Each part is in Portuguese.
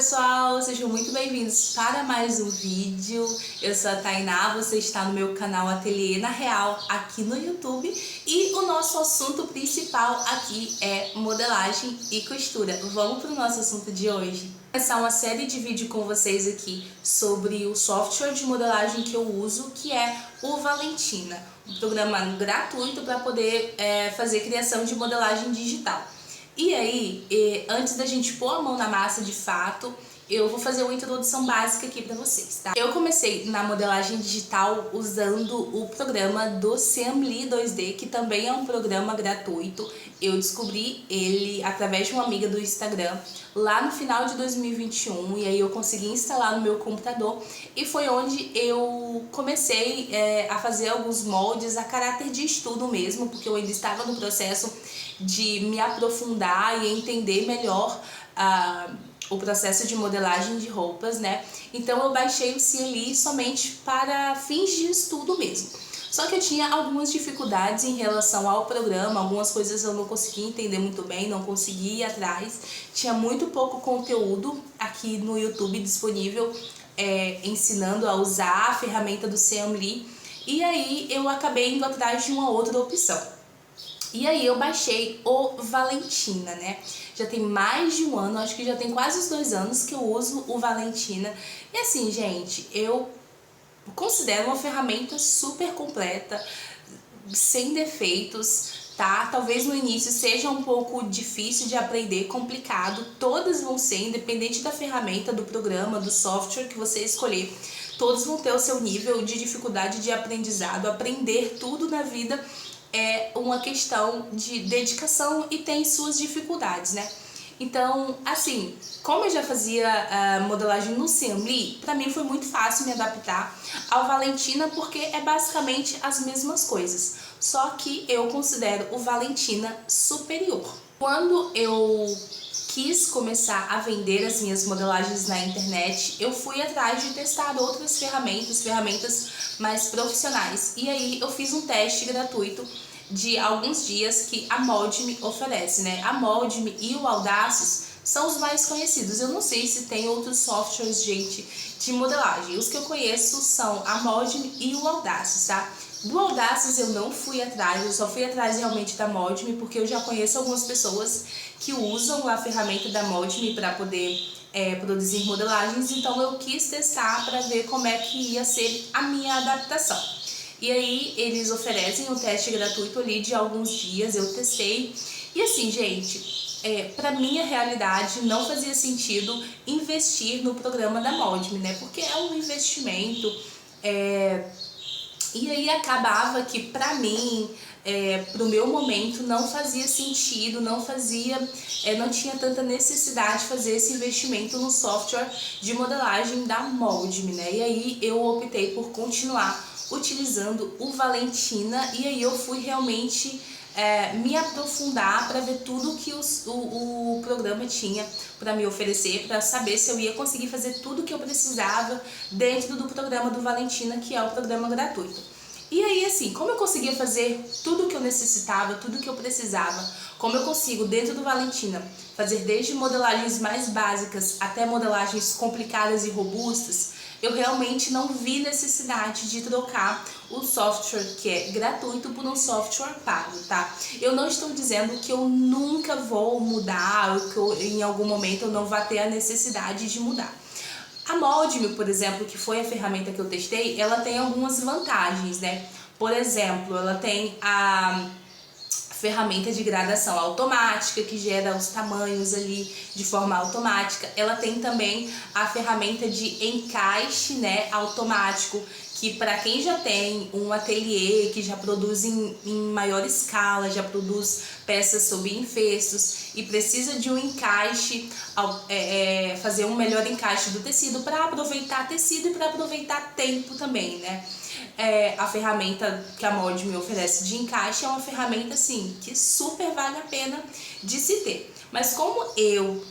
pessoal, sejam muito bem-vindos para mais um vídeo. Eu sou a Tainá, você está no meu canal Ateliê na Real aqui no YouTube e o nosso assunto principal aqui é modelagem e costura. Vamos para o nosso assunto de hoje. Vou começar uma série de vídeos com vocês aqui sobre o software de modelagem que eu uso, que é o Valentina, um programa gratuito para poder fazer criação de modelagem digital. E aí, antes da gente pôr a mão na massa de fato, eu vou fazer uma introdução básica aqui pra vocês, tá? Eu comecei na modelagem digital usando o programa do Seamly 2D, que também é um programa gratuito. Eu descobri ele através de uma amiga do Instagram lá no final de 2021 e aí eu consegui instalar no meu computador e foi onde eu comecei a fazer alguns moldes a caráter de estudo mesmo, porque eu ainda estava no processo de me aprofundar e entender melhor o processo de modelagem de roupas, né? Então eu baixei o Seamly somente para fins de estudo mesmo. Só que eu tinha algumas dificuldades em relação ao programa, algumas coisas eu não conseguia entender muito bem, não conseguia ir atrás. Tinha muito pouco conteúdo aqui no YouTube disponível ensinando a usar a ferramenta do Seamly. E aí eu acabei indo atrás de uma outra opção. E aí eu baixei o Valentina, né? Já tem mais de um ano, acho que já tem quase os 2 anos que eu uso o Valentina. E assim, gente, eu considero uma ferramenta super completa, sem defeitos, tá? Talvez no início seja um pouco difícil de aprender, complicado. Todas vão ser, independente da ferramenta, do programa, do software que você escolher. Todos vão ter o seu nível de dificuldade de aprendizado. Aprender tudo na vida é uma questão de dedicação e tem suas dificuldades, né? Então, assim, como eu já fazia modelagem no Seamly, pra mim foi muito fácil me adaptar ao Valentina, porque é basicamente as mesmas coisas, só que eu considero o Valentina superior. Quando eu quis começar a vender as minhas modelagens na internet, eu fui atrás de testar outras ferramentas mais profissionais. E aí eu fiz um teste gratuito de alguns dias que a Mold-Me oferece, né? A Mold-Me e o Audacious são os mais conhecidos. Eu não sei se tem outros softwares, gente, de modelagem. Os que eu conheço são a Mold-Me e o Audacious, tá? Do Audacious eu não fui atrás, eu só fui atrás realmente da Mold-Me, porque eu já conheço algumas pessoas que usam a ferramenta da Mold-Me para poder produzir modelagens, então eu quis testar para ver como é que ia ser a minha adaptação. E aí eles oferecem um teste gratuito ali de alguns dias, eu testei. E assim, gente, pra minha realidade não fazia sentido investir no programa da Mold-Me, né? Porque é um investimento, e aí acabava que pra mim, pro meu momento, não fazia sentido, não tinha tanta necessidade de fazer esse investimento no software de modelagem da Mold-Me, né? E aí eu optei por continuar utilizando o Valentina e aí eu fui realmente me aprofundar para ver tudo que o programa tinha para me oferecer, para saber se eu ia conseguir fazer tudo que eu precisava dentro do programa do Valentina, que é o programa gratuito. E aí, assim, como eu conseguia fazer tudo que eu necessitava, tudo que eu precisava, como eu consigo dentro do Valentina fazer desde modelagens mais básicas até modelagens complicadas e robustas, eu realmente não vi necessidade de trocar o software que é gratuito por um software pago, tá? Eu não estou dizendo que eu nunca vou mudar ou que em algum momento eu não vá ter a necessidade de mudar. A Mold-Me, por exemplo, que foi a ferramenta que eu testei, ela tem algumas vantagens, né? Por exemplo, ela tem a ferramenta de gradação automática, que gera os tamanhos ali de forma automática. Ela tem também a ferramenta de encaixe, né, automático, que para quem já tem um ateliê, que já produz em maior escala, já produz peças sob enfestos e precisa de um encaixe, fazer um melhor encaixe do tecido para aproveitar tecido e para aproveitar tempo também, né? A ferramenta que a Mold-Me oferece de encaixe é uma ferramenta assim que super vale a pena de se ter. Mas como eu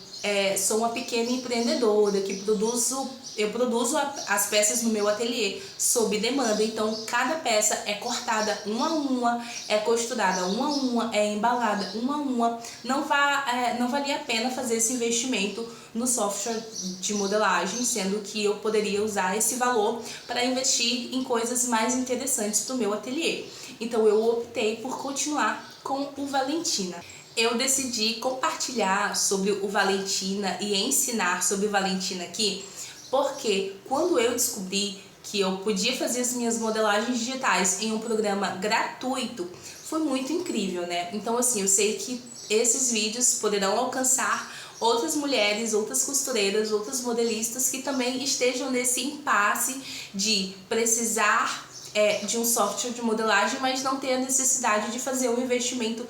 sou uma pequena empreendedora que eu produzo as peças no meu ateliê sob demanda. Então cada peça é cortada uma a uma, é costurada uma a uma, é embalada uma a uma. Não valia a pena fazer esse investimento no software de modelagem, sendo que eu poderia usar esse valor para investir em coisas mais interessantes para o meu ateliê. Então eu optei por continuar com o Valentina. Eu decidi compartilhar sobre o Valentina e ensinar sobre o Valentina aqui, porque quando eu descobri que eu podia fazer as minhas modelagens digitais em um programa gratuito, foi muito incrível, né? Então assim, eu sei que esses vídeos poderão alcançar outras mulheres, outras costureiras, outras modelistas que também estejam nesse impasse de precisar de um software de modelagem, mas não ter a necessidade de fazer um investimento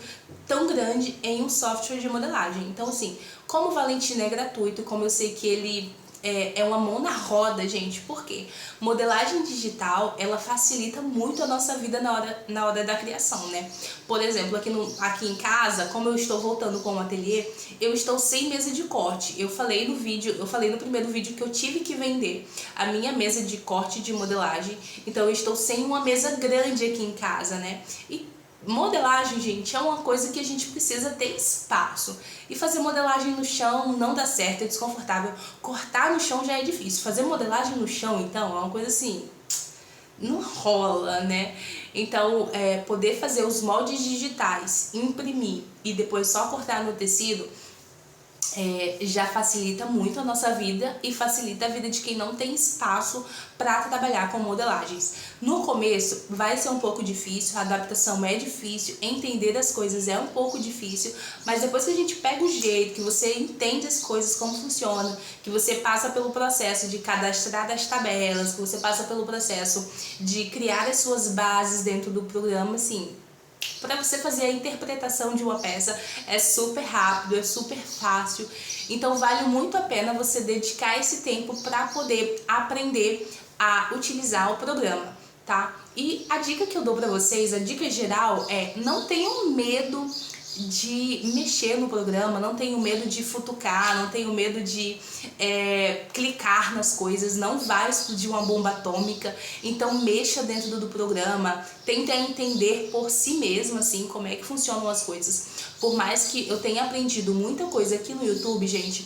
tão grande em um software de modelagem. Então assim, como o Valentina é gratuito, como eu sei que ele é uma mão na roda, gente, por quê? Modelagem digital, ela facilita muito a nossa vida na hora da criação, né? Por exemplo, aqui em casa, como eu estou voltando com o ateliê, eu estou sem mesa de corte. Eu falei no primeiro vídeo que eu tive que vender a minha mesa de corte de modelagem, então eu estou sem uma mesa grande aqui em casa, né? E modelagem, gente, é uma coisa que a gente precisa ter espaço. E fazer modelagem no chão não dá certo, é desconfortável. Cortar no chão já é difícil. Fazer modelagem no chão, então, é uma coisa assim, não rola, né? Então, poder fazer os moldes digitais, imprimir e depois só cortar no tecido, já facilita muito a nossa vida e facilita a vida de quem não tem espaço para trabalhar com modelagens. No começo vai ser um pouco difícil, a adaptação é difícil, entender as coisas é um pouco difícil, mas depois que a gente pega o jeito, que você entende as coisas, como funciona, que você passa pelo processo de cadastrar as tabelas, que você passa pelo processo de criar as suas bases dentro do programa, assim, para você fazer a interpretação de uma peça é super rápido, é super fácil. Então vale muito a pena você dedicar esse tempo para poder aprender a utilizar o programa, tá? E a dica que eu dou para vocês, a dica geral é: não tenham medo de mexer no programa, não tenho medo de futucar, não tenho medo de clicar nas coisas, não vai explodir uma bomba atômica. Então mexa dentro do programa, tenta entender por si mesmo assim como é que funcionam as coisas. Por mais que eu tenha aprendido muita coisa aqui no YouTube, gente,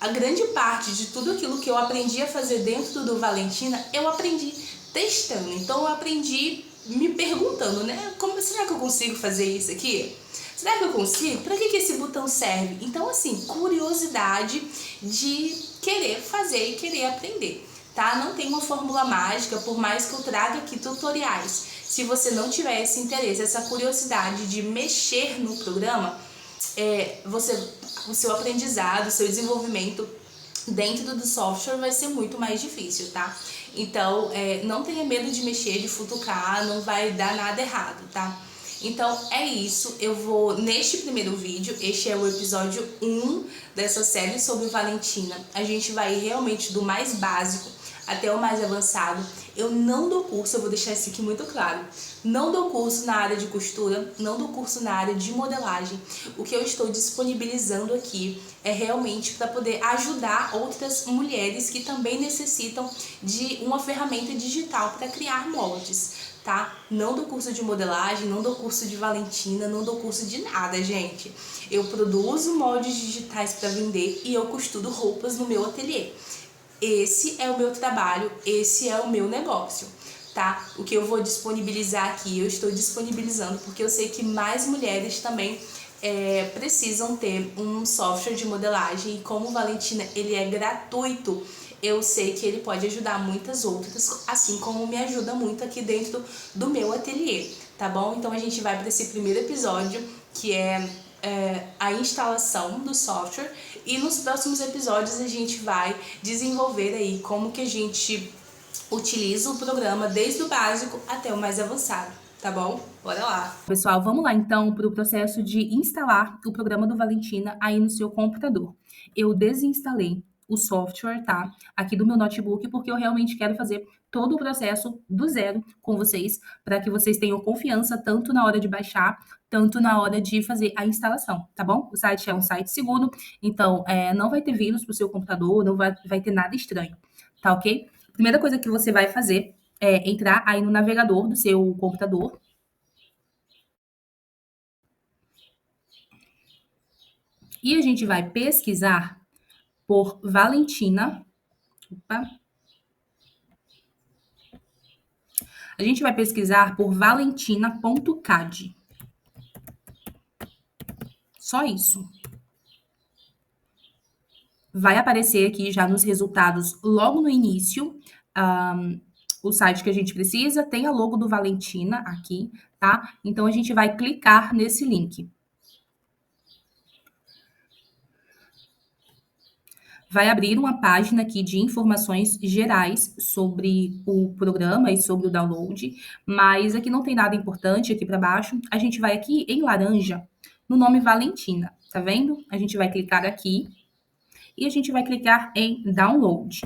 a grande parte de tudo aquilo que eu aprendi a fazer dentro do Valentina, eu aprendi testando. Então eu aprendi me perguntando, né? Será que eu consigo fazer isso aqui? Será que eu consigo? Para que esse botão serve? Então, assim, curiosidade de querer fazer e querer aprender, tá? Não tem uma fórmula mágica, por mais que eu traga aqui tutoriais. Se você não tiver esse interesse, essa curiosidade de mexer no programa, o seu aprendizado, o seu desenvolvimento dentro do software vai ser muito mais difícil, tá? Então, não tenha medo de mexer, de futucar, não vai dar nada errado, tá? Então é isso, eu vou neste primeiro vídeo, este é o episódio 1 dessa série sobre Valentina. A gente vai realmente do mais básico até o mais avançado. Eu não dou curso, eu vou deixar isso aqui muito claro. Não dou curso na área de costura, não dou curso na área de modelagem. O que eu estou disponibilizando aqui é realmente para poder ajudar outras mulheres que também necessitam de uma ferramenta digital para criar moldes, tá? Não dou curso de modelagem, não dou curso de Valentina, não dou curso de nada, gente. Eu produzo moldes digitais para vender e eu costuro roupas no meu ateliê. Esse é o meu trabalho, esse é o meu negócio, tá? O que eu vou disponibilizar aqui, eu estou disponibilizando porque eu sei que mais mulheres também precisam ter um software de modelagem, e como o Valentina ele é gratuito, eu sei que ele pode ajudar muitas outras, assim como me ajuda muito aqui dentro do meu ateliê, tá bom? Então a gente vai para esse primeiro episódio, que é a instalação do software, e nos próximos episódios a gente vai desenvolver aí como que a gente utiliza o programa desde o básico até o mais avançado, tá bom? Bora lá! Pessoal, vamos lá então para o processo de instalar o programa do Valentina aí no seu computador. Eu desinstalei o software, tá? Aqui do meu notebook, porque eu realmente quero fazer todo o processo do zero com vocês, para que vocês tenham confiança tanto na hora de baixar, tanto na hora de fazer a instalação, tá bom? O site é um site seguro, então não vai ter vírus pro seu computador, não vai ter nada estranho, tá ok? Primeira coisa que você vai fazer é entrar aí no navegador do seu computador. E a gente vai pesquisar por Valentina. Opa. A gente vai pesquisar por valentina.cad. Só isso. Vai aparecer aqui já nos resultados logo no início o site que a gente precisa, tem a logo do Valentina aqui, tá? Então a gente vai clicar nesse link. Vai abrir uma página aqui de informações gerais sobre o programa e sobre o download, mas aqui não tem nada importante aqui para baixo. A gente vai aqui em laranja no nome Valentina, tá vendo? A gente vai clicar aqui e a gente vai clicar em download.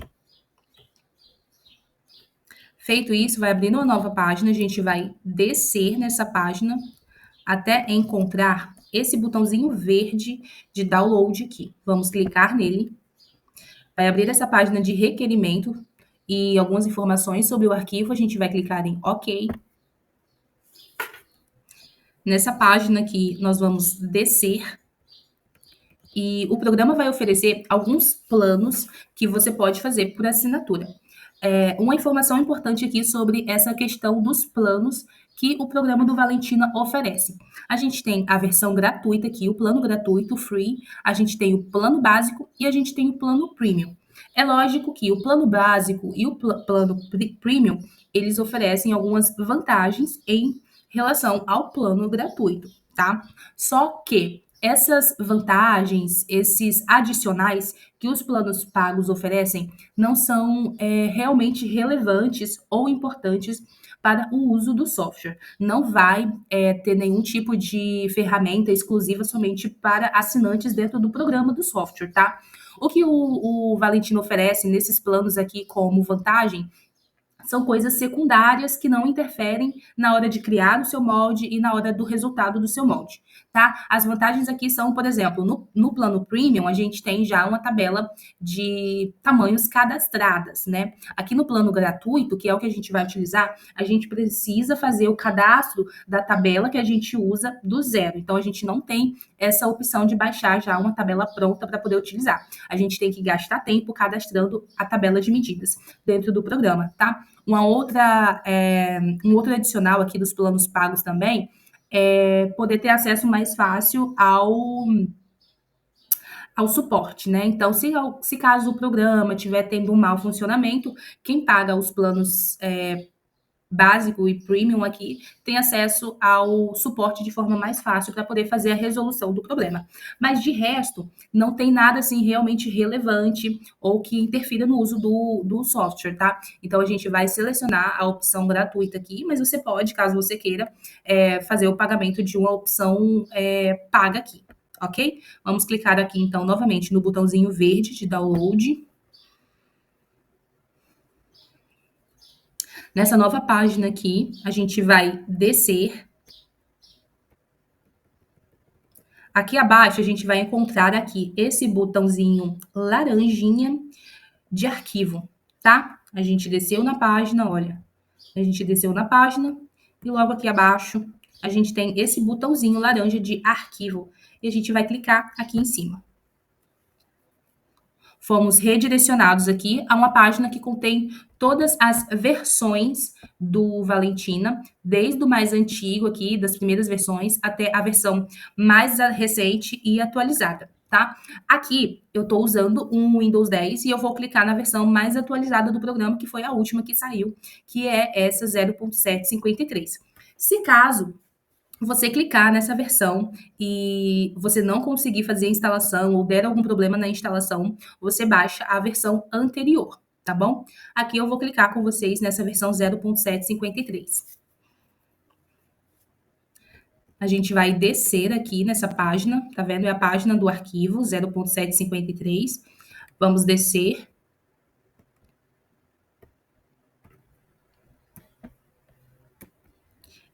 Feito isso, vai abrir uma nova página, a gente vai descer nessa página até encontrar esse botãozinho verde de download aqui. Vamos clicar nele. Vai abrir essa página de requerimento e algumas informações sobre o arquivo. A gente vai clicar em OK. Nessa página aqui, nós vamos descer e o programa vai oferecer alguns planos que você pode fazer por assinatura. Uma informação importante aqui sobre essa questão dos planos que o programa do Valentina oferece. A gente tem a versão gratuita aqui, o plano gratuito, free, a gente tem o plano básico e a gente tem o plano premium. É lógico que o plano básico e o plano premium, eles oferecem algumas vantagens em relação ao plano gratuito, tá? Só que essas vantagens, esses adicionais que os planos pagos oferecem, não são realmente relevantes ou importantes para o uso do software. Não vai ter nenhum tipo de ferramenta exclusiva somente para assinantes dentro do programa do software, tá? O que o Valentino oferece nesses planos aqui como vantagem são coisas secundárias que não interferem na hora de criar o seu molde e na hora do resultado do seu molde, tá? As vantagens aqui são, por exemplo, no plano Premium, a gente tem já uma tabela de tamanhos cadastradas, né? Aqui no plano gratuito, que é o que a gente vai utilizar, a gente precisa fazer o cadastro da tabela que a gente usa do zero. Então, a gente não tem essa opção de baixar já uma tabela pronta para poder utilizar. A gente tem que gastar tempo cadastrando a tabela de medidas dentro do programa, tá? Um outro adicional aqui dos planos pagos também é poder ter acesso mais fácil ao suporte, né? Então, se caso o programa estiver tendo um mau funcionamento, quem paga os planos básico e premium aqui tem acesso ao suporte de forma mais fácil para poder fazer a resolução do problema. Mas de resto, não tem nada assim realmente relevante ou que interfira no uso do software, tá? Então a gente vai selecionar a opção gratuita aqui, mas você pode, caso você queira, fazer o pagamento de uma opção paga aqui, ok? Vamos clicar aqui então novamente no botãozinho verde de download. Nessa nova página aqui, a gente vai descer. Aqui abaixo, a gente vai encontrar aqui esse botãozinho laranjinha de arquivo, tá? A gente desceu na página, olha. A gente desceu na página e logo aqui abaixo, a gente tem esse botãozinho laranja de arquivo. E a gente vai clicar aqui em cima. Fomos redirecionados aqui a uma página que contém todas as versões do Valentina, desde o mais antigo aqui, das primeiras versões, até a versão mais recente e atualizada, tá? Aqui eu estou usando um Windows 10 e eu vou clicar na versão mais atualizada do programa, que foi a última que saiu, que é essa 0.753. Se caso você clicar nessa versão e você não conseguir fazer a instalação ou der algum problema na instalação, você baixa a versão anterior, tá bom? Aqui eu vou clicar com vocês nessa versão 0.753. A gente vai descer aqui nessa página, tá vendo? É a página do arquivo 0.753. Vamos descer.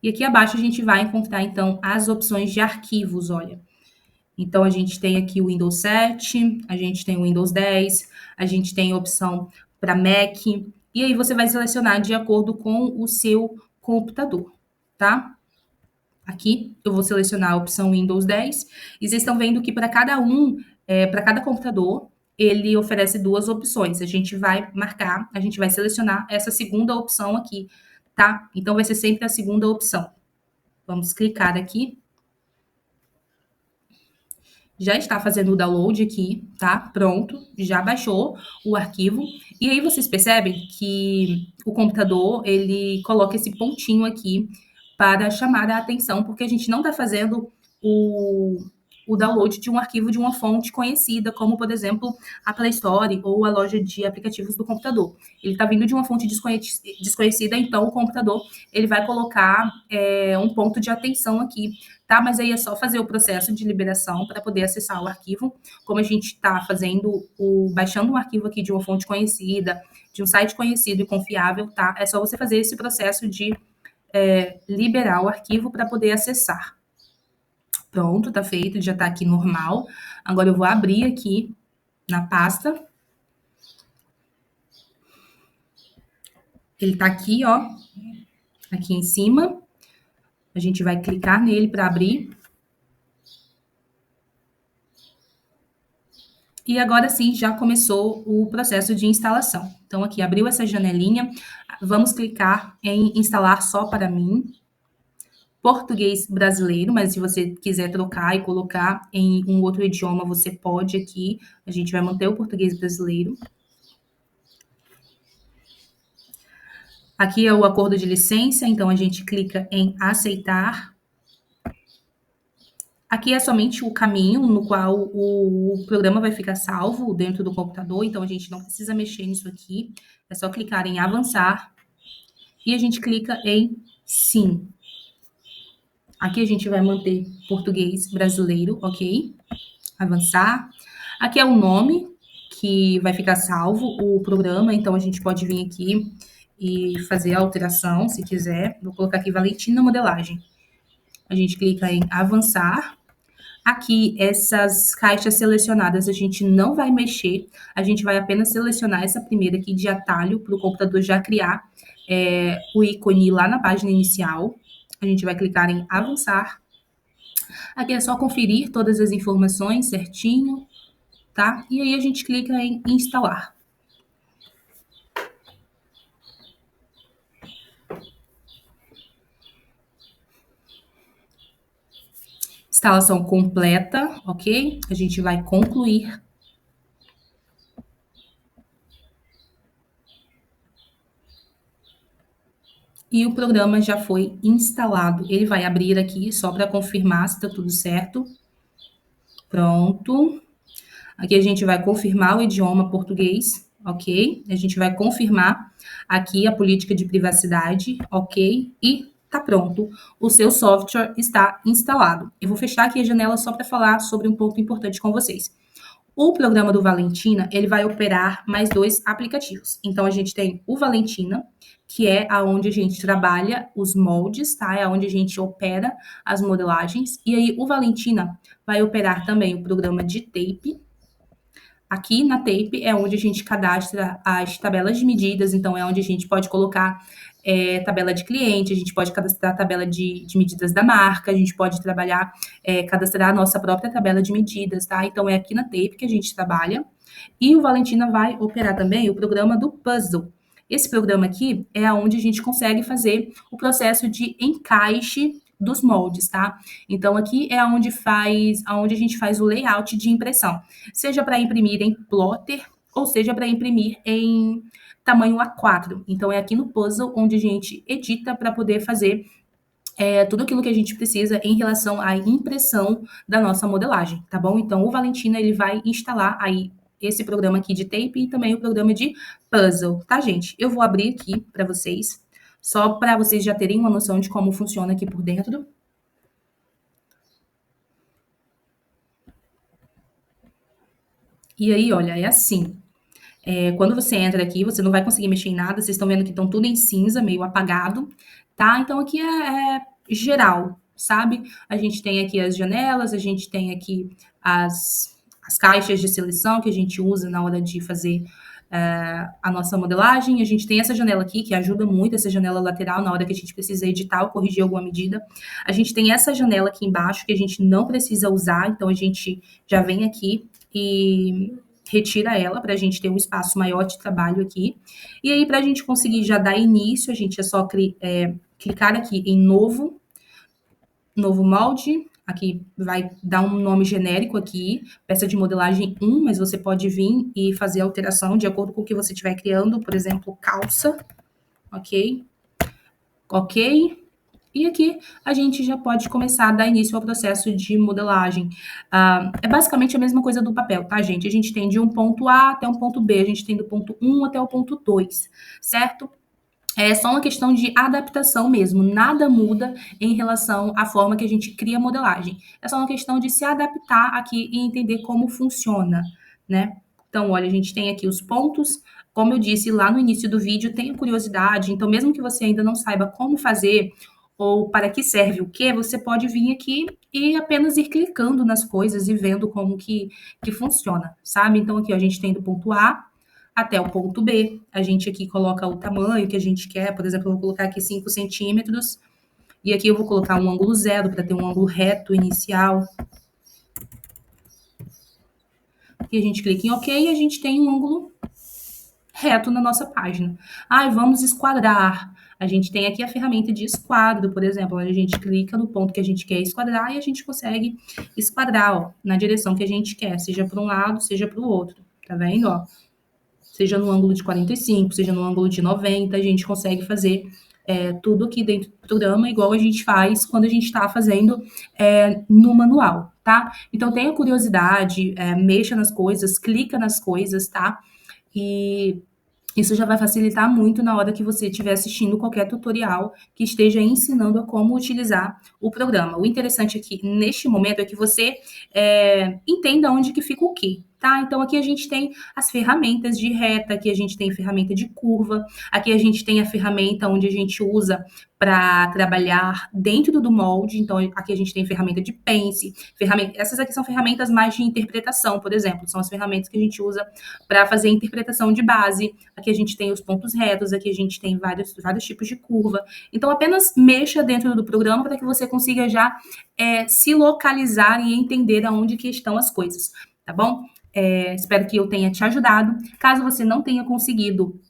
E aqui abaixo a gente vai encontrar, então, as opções de arquivos, olha. Então, a gente tem aqui o Windows 7, a gente tem o Windows 10, a gente tem a opção para Mac, e aí você vai selecionar de acordo com o seu computador, tá? Aqui eu vou selecionar a opção Windows 10, e vocês estão vendo que para cada para cada computador, ele oferece duas opções. A gente vai marcar, a gente vai selecionar essa segunda opção aqui, tá? Então, vai ser sempre a segunda opção. Vamos clicar aqui. Já está fazendo o download aqui, tá? Pronto, já baixou o arquivo. E aí vocês percebem que o computador, ele coloca esse pontinho aqui para chamar a atenção, porque a gente não está fazendo o, o download de um arquivo de uma fonte conhecida, como, por exemplo, a Play Store ou a loja de aplicativos do computador. Ele está vindo de uma fonte desconhecida, então o computador ele vai colocar um ponto de atenção aqui, tá? Mas aí é só fazer o processo de liberação para poder acessar o arquivo, como a gente está fazendo baixando um arquivo aqui de uma fonte conhecida, de um site conhecido e confiável, tá? É só você fazer esse processo de liberar o arquivo para poder acessar. Pronto, tá feito, já tá aqui normal. Agora eu vou abrir aqui na pasta. Ele tá aqui, ó, aqui em cima. A gente vai clicar nele para abrir. E agora sim, já começou o processo de instalação. Então, aqui abriu essa janelinha. Vamos clicar em instalar só para mim. Português brasileiro, mas se você quiser trocar e colocar em um outro idioma, você pode aqui. A gente vai manter o português brasileiro. Aqui é o acordo de licença, então a gente clica em aceitar. Aqui é somente o caminho no qual o programa vai ficar salvo dentro do computador, então a gente não precisa mexer nisso aqui. É só clicar em avançar e a gente clica em sim. Aqui a gente vai manter português brasileiro, ok? Avançar. Aqui é o nome que vai ficar salvo, o programa, então a gente pode vir aqui e fazer a alteração, se quiser. Vou colocar aqui Valentina Modelagem. A gente clica em avançar. Aqui, essas caixas selecionadas a gente não vai mexer, a gente vai apenas selecionar essa primeira aqui de atalho para o computador já criar o ícone lá na página inicial. A gente vai clicar em avançar. Aqui é só conferir todas as informações certinho, tá? E aí a gente clica em instalar. Instalação completa, ok? A gente vai concluir. E o programa já foi instalado. Ele vai abrir aqui só para confirmar se está tudo certo. Pronto. Aqui a gente vai confirmar o idioma português, ok? A gente vai confirmar aqui a política de privacidade, ok? E tá pronto. O seu software está instalado. Eu vou fechar aqui a janela só para falar sobre um ponto importante com vocês. O programa do Valentina, ele vai operar mais dois aplicativos. Então, a gente tem o Valentina, que é aonde a gente trabalha os moldes, tá? É onde a gente opera as modelagens. E aí, o Valentina vai operar também o programa de tape. Aqui na tape é onde a gente cadastra as tabelas de medidas, então é onde a gente pode colocar tabela de cliente, a gente pode cadastrar a tabela de medidas da marca, a gente pode trabalhar, cadastrar a nossa própria tabela de medidas, tá? Então é aqui na tape que a gente trabalha. E o Valentina vai operar também o programa do puzzle. Esse programa aqui é onde a gente consegue fazer o processo de encaixe dos moldes, tá? Então aqui é onde a gente faz o layout de impressão, seja para imprimir em plotter ou seja para imprimir em tamanho A4. Então é aqui no puzzle onde a gente edita para poder fazer tudo aquilo que a gente precisa em relação à impressão da nossa modelagem, tá bom? Então o Valentina ele vai instalar aí esse programa aqui de tape e também o programa de puzzle, tá, gente? Eu vou abrir aqui para vocês, só para vocês já terem uma noção de como funciona aqui por dentro. E aí, olha, é assim. Quando você entra aqui, você não vai conseguir mexer em nada. Vocês estão vendo que estão tudo em cinza, meio apagado, tá? Então aqui é geral, sabe? A gente tem aqui as janelas, a gente tem aqui as caixas de seleção que a gente usa na hora de fazer a nossa modelagem. A gente tem essa janela aqui, que ajuda muito, essa janela lateral, na hora que a gente precisa editar ou corrigir alguma medida. A gente tem essa janela aqui embaixo, que a gente não precisa usar, então a gente já vem aqui e retira ela para a gente ter um espaço maior de trabalho aqui. E aí, para a gente conseguir já dar início, a gente é só clicar aqui em novo molde. Aqui vai dar um nome genérico aqui, peça de modelagem 1, mas você pode vir e fazer alteração de acordo com o que você estiver criando, por exemplo, calça, ok? Ok. E aqui a gente já pode começar a dar início ao processo de modelagem. É basicamente a mesma coisa do papel, tá, gente? A gente tem de um ponto A até um ponto B, a gente tem do ponto 1 até o ponto 2, certo? É só uma questão de adaptação mesmo, nada muda em relação à forma que a gente cria a modelagem. É só uma questão de se adaptar aqui e entender como funciona, né? Então, olha, a gente tem aqui os pontos. Como eu disse lá no início do vídeo, tenha curiosidade. Então, mesmo que você ainda não saiba como fazer ou para que serve o que, você pode vir aqui e apenas ir clicando nas coisas e vendo como que funciona, sabe? Então, aqui ó, a gente tem do ponto A até o ponto B. A gente aqui coloca o tamanho que a gente quer. Por exemplo, eu vou colocar aqui 5 centímetros. E aqui eu vou colocar um ângulo zero para ter um ângulo reto inicial. E a gente clica em OK e a gente tem um ângulo reto na nossa página. Vamos esquadrar. A gente tem aqui a ferramenta de esquadro, por exemplo, onde a gente clica no ponto que a gente quer esquadrar e a gente consegue esquadrar, ó, na direção que a gente quer, seja para um lado, seja para o outro. Tá vendo, ó? Seja no ângulo de 45, seja no ângulo de 90, a gente consegue fazer tudo aqui dentro do programa, igual a gente faz quando a gente está fazendo no manual, tá? Então tenha curiosidade, mexa nas coisas, clica nas coisas, tá? E isso já vai facilitar muito na hora que você estiver assistindo qualquer tutorial que esteja ensinando a como utilizar o programa. O interessante aqui, neste momento, é que você entenda onde que fica o quê, tá? Então, aqui a gente tem as ferramentas de reta, aqui a gente tem ferramenta de curva, aqui a gente tem a ferramenta onde a gente usa para trabalhar dentro do molde. Então, aqui a gente tem ferramenta de pence, essas aqui são ferramentas mais de interpretação, por exemplo, são as ferramentas que a gente usa para fazer interpretação de base. Aqui a gente tem os pontos retos, aqui a gente tem vários tipos de curva. Então, apenas mexa dentro do programa para que você consiga já se localizar e entender aonde que estão as coisas, tá bom? Espero que eu tenha te ajudado. Caso você não tenha conseguido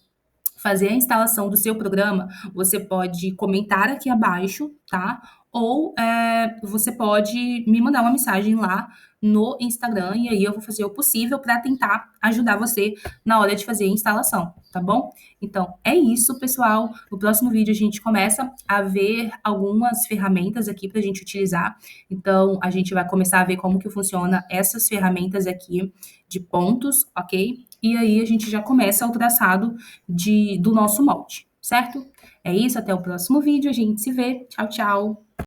fazer a instalação do seu programa, você pode comentar aqui abaixo, tá? Ou você pode me mandar uma mensagem lá no Instagram e aí eu vou fazer o possível para tentar ajudar você na hora de fazer a instalação, tá bom? Então é isso, pessoal. No próximo vídeo a gente começa a ver algumas ferramentas aqui para a gente utilizar. Então a gente vai começar a ver como que funciona essas ferramentas aqui de pontos, ok? E aí a gente já começa o traçado do nosso molde, certo? É isso, até o próximo vídeo, a gente se vê. Tchau, tchau!